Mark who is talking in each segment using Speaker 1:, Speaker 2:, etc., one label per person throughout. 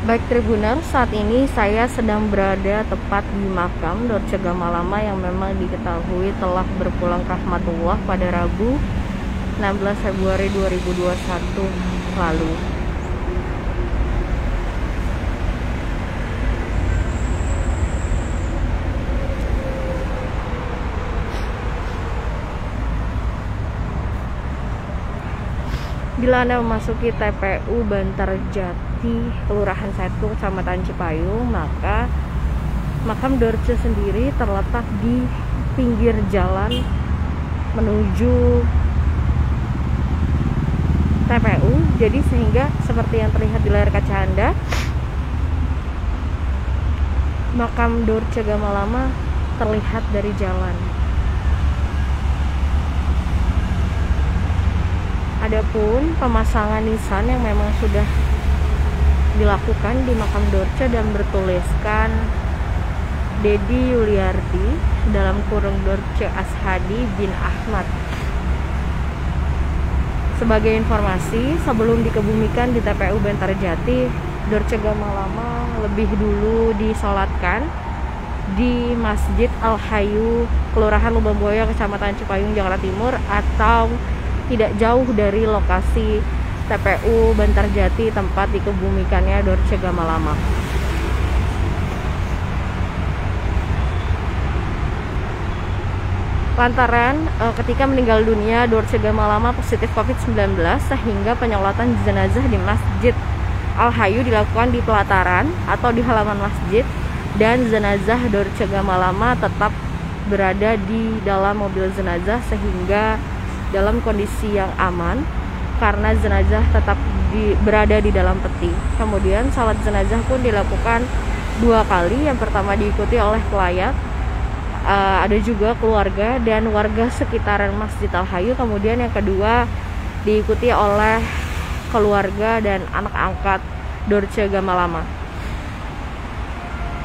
Speaker 1: Baik Tribuner, saat ini saya sedang berada tepat di makam Dorce Gamalama yang memang diketahui telah berpulang rahmatullah pada Rabu 16 Februari 2021 lalu. Bila Anda memasuki TPU Bantarjati, Kelurahan Setu, Kecamatan Cipayung, maka makam Dorce sendiri terletak di pinggir jalan menuju TPU. Jadi sehingga seperti yang terlihat di layar kaca Anda, makam Dorce Gamalama terlihat dari jalan. Adapun pemasangan nisan yang memang sudah dilakukan di makam Dorce dan bertuliskan Dedi Yuliardi dalam kurung Dorce Ashadi bin Ahmad. Sebagai informasi, sebelum dikebumikan di TPU Bantarjati, Dorce Gamalama lebih dulu disolatkan di Masjid Al-Hayu, Kelurahan Lubangbuaya, Kecamatan Cipayung, Jakarta Timur, atau tidak jauh dari lokasi TPU Bantarjati tempat dikebumikannya Dorce Gamalama. Lantaran ketika meninggal dunia Dorce Gamalama positif COVID-19, sehingga penyolatan jenazah di Masjid Al-Hayu dilakukan di pelataran atau di halaman masjid, dan jenazah Dorce Gamalama tetap berada di dalam mobil jenazah sehingga dalam kondisi yang aman karena jenazah tetap berada di dalam peti. Kemudian salat jenazah pun dilakukan 2 kali. Yang pertama diikuti oleh pelayat, ada juga keluarga dan warga sekitaran Masjid Al-Hayu. Kemudian yang kedua diikuti oleh keluarga dan anak angkat Dorce Gamalama.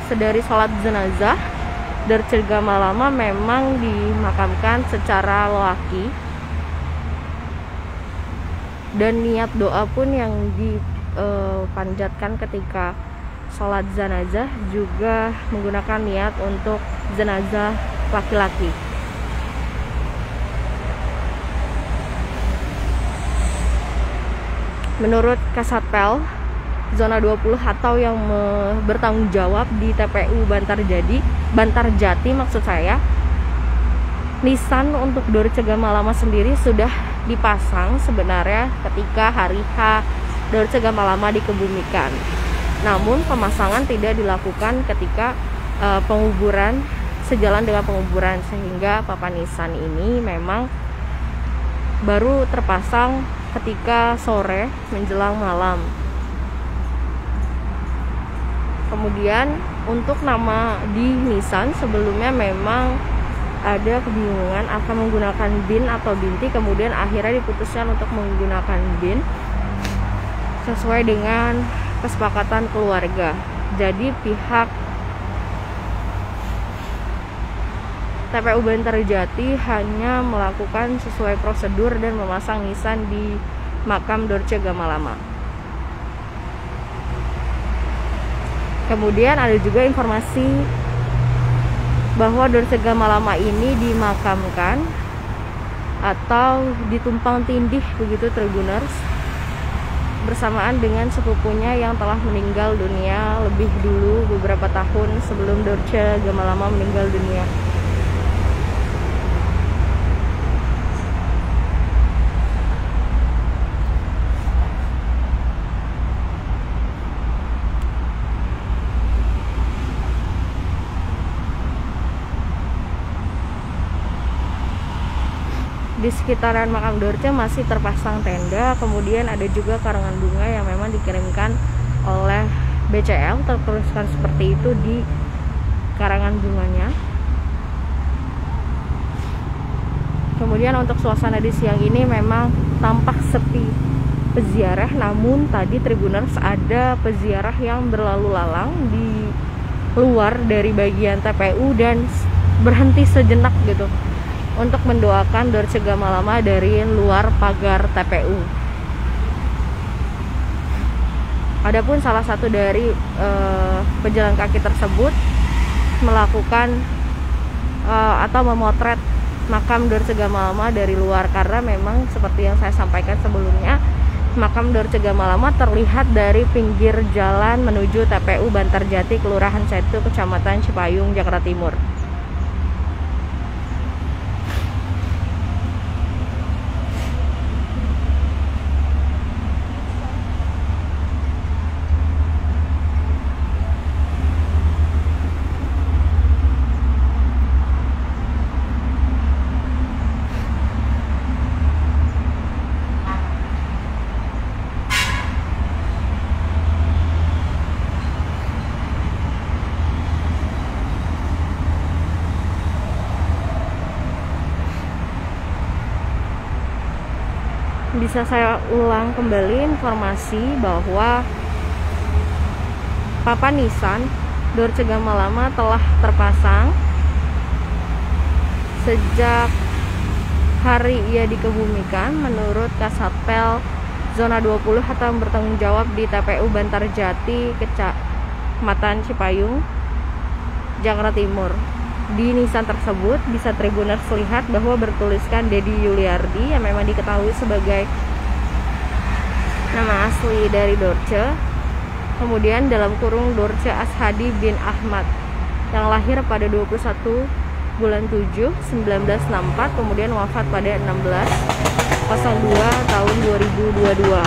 Speaker 1: Sedari salat jenazah, Dorce Gamalama memang dimakamkan secara laki, dan niat doa pun yang dipanjatkan ketika sholat jenazah juga menggunakan niat untuk jenazah laki-laki. Menurut Kasatpel Zona 20 atau yang bertanggung jawab di TPU Bantarjati maksud saya, nisan untuk Dorce Gamalama sendiri sudah dipasang sebenarnya ketika hari H Dorce Gamalama dikebumikan. Namun pemasangan tidak dilakukan ketika penguburan, sejalan dengan penguburan, sehingga papan nisan ini memang baru terpasang ketika sore menjelang malam. Kemudian untuk nama di nisan sebelumnya memang ada kebingungan akan menggunakan bin atau binti, kemudian akhirnya diputuskan untuk menggunakan bin sesuai dengan kesepakatan keluarga. Jadi pihak TPU Bantarjati hanya melakukan sesuai prosedur dan memasang nisan di makam Dorce Gamalama. Kemudian ada juga informasi bahwa Dorce Gamalama ini dimakamkan atau ditumpang tindih begitu Tribuners, bersamaan dengan sepupunya yang telah meninggal dunia lebih dulu beberapa tahun sebelum Dorce Gamalama meninggal dunia. Di sekitaran makam Dorce masih terpasang tenda, kemudian ada juga karangan bunga yang memang dikirimkan oleh BCL, tertuliskan seperti itu di karangan bunganya. Kemudian untuk suasana di siang ini memang tampak sepi peziarah, namun tadi Tribuners ada peziarah yang berlalu lalang di luar dari bagian TPU dan berhenti sejenak gitu untuk mendoakan Dorce Gamalama dari luar pagar TPU. Adapun salah satu dari pejalan kaki tersebut melakukan atau memotret makam Dorce Gamalama dari luar, karena memang seperti yang saya sampaikan sebelumnya, makam Dorce Gamalama terlihat dari pinggir jalan menuju TPU Bantarjati, Kelurahan Setu, Kecamatan Cipayung, Jakarta Timur. Bisa saya ulang kembali informasi bahwa papan nisan Dorce Gamalama telah terpasang sejak hari ia dikebumikan menurut Kasatpel Zona 20 atau yang bertanggung jawab di TPU Bantarjati, Kecamatan Cipayung, Jakarta Timur. Di nisan tersebut bisa Tribuners lihat bahwa bertuliskan Dedi Yuliardi yang memang diketahui sebagai nama asli dari Dorce. Kemudian dalam kurung Dorce Ashadi bin Ahmad yang lahir pada 21 bulan 7 1964, kemudian wafat pada 16/02 tahun 2022.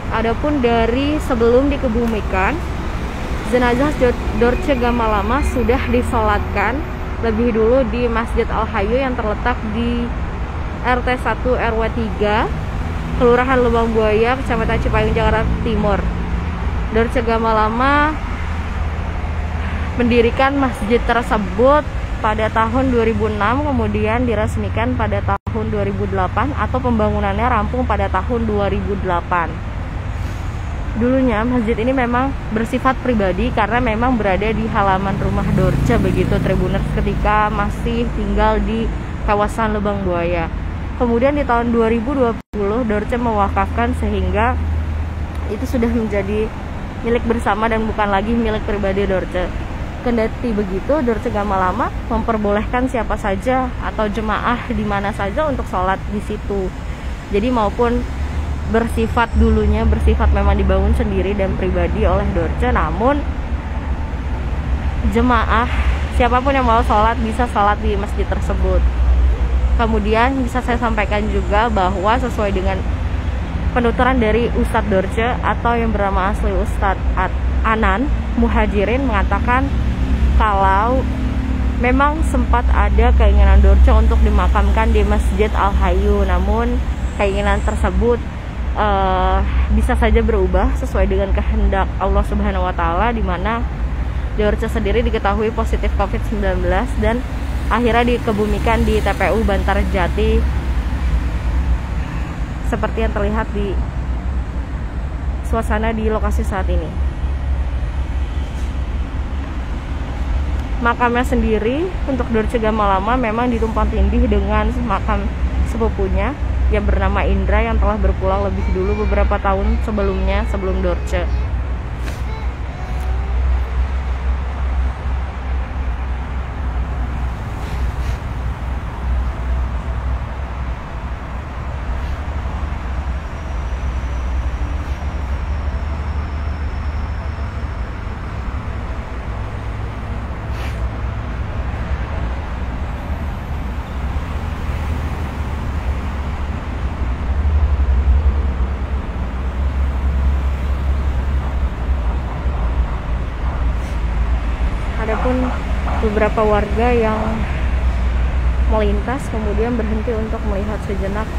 Speaker 1: Adapun dari sebelum dikebumikan, jenazah Dorce Gamalama sudah disolatkan lebih dulu di Masjid Al-Hayu yang terletak di RT 1 RW 3 Kelurahan Lubang Buaya, Kecamatan Cipayung, Jakarta Timur. Dorce Gamalama mendirikan masjid tersebut pada tahun 2006, kemudian diresmikan pada tahun 2008 atau pembangunannya rampung pada tahun 2008. Dulunya masjid ini memang bersifat pribadi karena memang berada di halaman rumah Dorce, begitu Tribuners, ketika masih tinggal di kawasan Lubang Buaya. Kemudian di tahun 2020 Dorce mewakafkan sehingga itu sudah menjadi milik bersama dan bukan lagi milik pribadi Dorce. Kendati begitu, Dorce Gamalama memperbolehkan siapa saja atau jemaah di mana saja untuk sholat di situ. Jadi maupun dulunya bersifat memang dibangun sendiri dan pribadi oleh Dorce, namun jemaah siapapun yang mau sholat bisa sholat di masjid tersebut. Kemudian bisa saya sampaikan juga bahwa sesuai dengan penuturan dari Ustadz Dorce atau yang bernama asli Ustadz Anan Muhajirin mengatakan kalau memang sempat ada keinginan Dorce untuk dimakamkan di Masjid Al-Hayu, namun keinginan tersebut bisa saja berubah sesuai dengan kehendak Allah Subhanahu wa Ta'ala, di mana Dorce sendiri diketahui positif COVID-19 dan akhirnya dikebumikan di TPU Bantarjati seperti yang terlihat di suasana di lokasi saat ini. Makamnya sendiri untuk Dorce Gamalama memang ditumpang tindih dengan makam sepupunya yang bernama Indra yang telah berpulang lebih dulu beberapa tahun sebelumnya, sebelum Dorce. Adapun beberapa warga yang melintas kemudian berhenti untuk melihat sejenak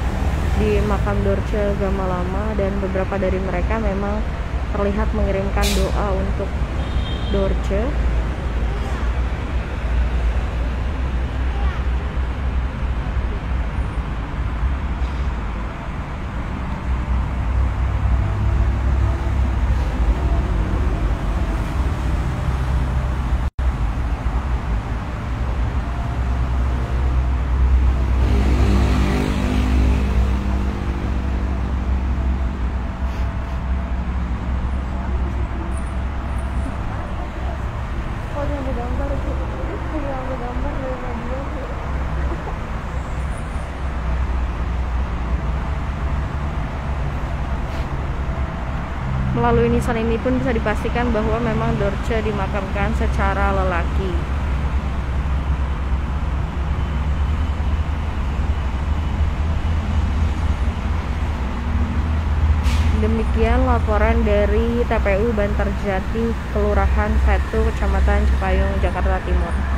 Speaker 1: di makam Dorce Gamalama, dan beberapa dari mereka memang terlihat mengirimkan doa untuk Dorce. Melalui nisan ini pun bisa dipastikan bahwa memang Dorce dimakamkan secara lelaki. Demikian laporan dari TPU Bantarjati, Kelurahan Petu, Kecamatan Cipayung, Jakarta Timur.